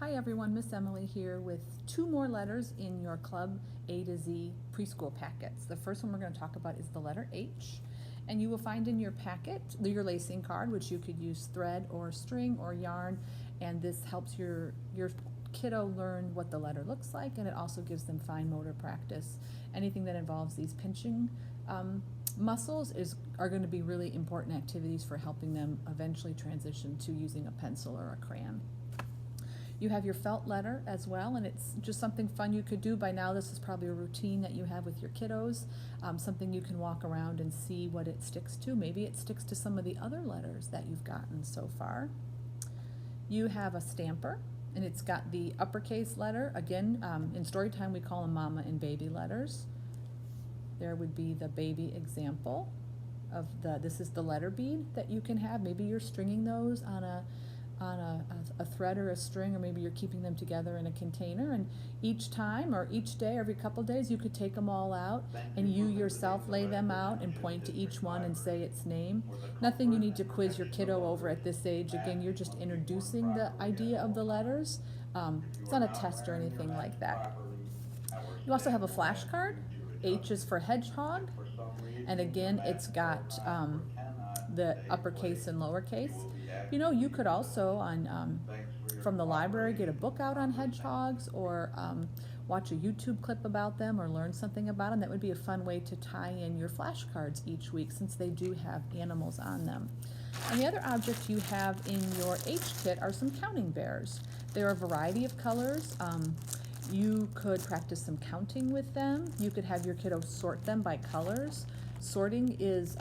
Hi everyone, Miss Emily here with two more letters in your Club A to Z preschool packets. The first one we're going to talk about is the letter H, and you will find in your packet your lacing card, which you could use thread or string or yarn, and this helps your kiddo learn what the letter looks like, and it also gives them fine motor practice. Anything that involves these pinching muscles are going to be really important activities for helping them eventually transition to using a pencil or a crayon. You have your felt letter as well, and it's just something fun you could do. By now this is probably a routine that you have with your kiddos, something you can walk around and see what it sticks to. Maybe it sticks to some of the other letters that you've gotten so far. You have a stamper, and it's got the uppercase letter. Again, in story time we call them mama and baby letters. There would be the baby example of this is the letter bead that you can have. Maybe you're stringing those on a thread or a string, or maybe you're keeping them together in a container, and each time or each day, every couple days, you could take them all out and you yourself lay them out and point to each one and say its name. Nothing you need to quiz your kiddo over at this age. Again, you're just introducing the idea of the letters. It's not a test or anything like that. You also have a flashcard. H is for hedgehog, and again it's got the uppercase and lowercase. You know, you could also from the library get a book out on hedgehogs, or watch a YouTube clip about them, or learn something about them. That would be a fun way to tie in your flashcards each week, since they do have animals on them. And the other object you have in your H kit are some counting bears. There are a variety of colors. You could practice some counting with them. You could have your kiddo sort them by colors. Sorting is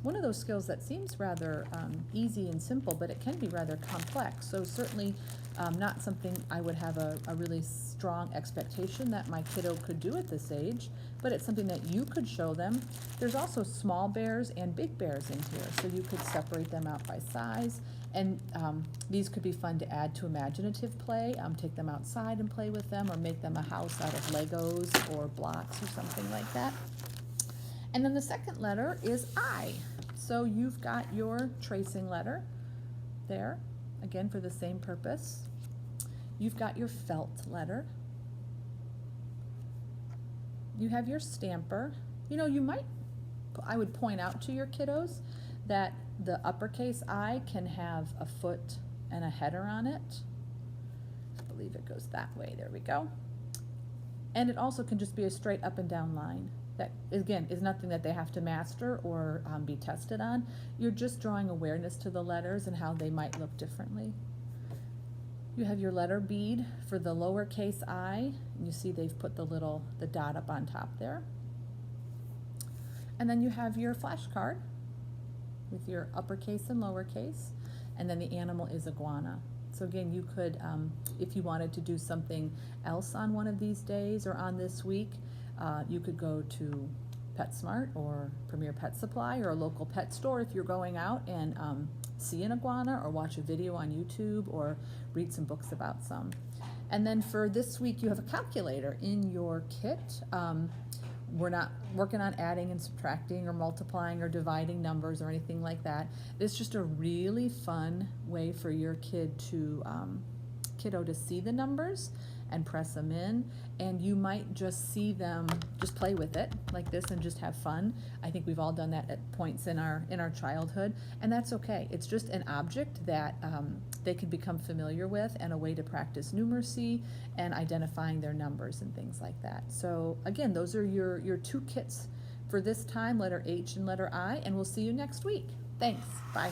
one of those skills that seems rather easy and simple, but it can be rather complex. So certainly not something I would have a really strong expectation that my kiddo could do at this age, but it's something that you could show them. There's also small bears and big bears in here, so you could separate them out by size. And these could be fun to add to imaginative play. Take them outside and play with them, or make them a house out of Legos or blocks or something like that. And then the second letter is I. So you've got your tracing letter there, again for the same purpose. You've got your felt letter. You have your stamper. You know, I would point out to your kiddos that the uppercase I can have a foot and a header on it. I believe it goes that way. There we go. And it also can just be a straight up and down line. That, again, is nothing that they have to master or be tested on. You're just drawing awareness to the letters and how they might look differently. You have your letter bead for the lowercase I. And you see they've put the dot up on top there. And then you have your flashcard with your uppercase and lowercase, and then the animal is iguana. So again, you could, if you wanted to do something else on one of these days or on this week, you could go to PetSmart or Premier Pet Supply or a local pet store if you're going out and see an iguana, or watch a video on YouTube, or read some books about some. And then for this week, you have a calculator in your kit. We're not working on adding and subtracting or multiplying or dividing numbers or anything like that. It's just a really fun way for your kiddo to see the numbers and press them in, and you might just see them just play with it like this and just have fun. I think we've all done that at points in our childhood, and that's okay. It's just an object that they can become familiar with, and a way to practice numeracy and identifying their numbers and things like that. So again, those are your two kits for this time, letter H and letter I, and we'll see you next week. Thanks. Bye.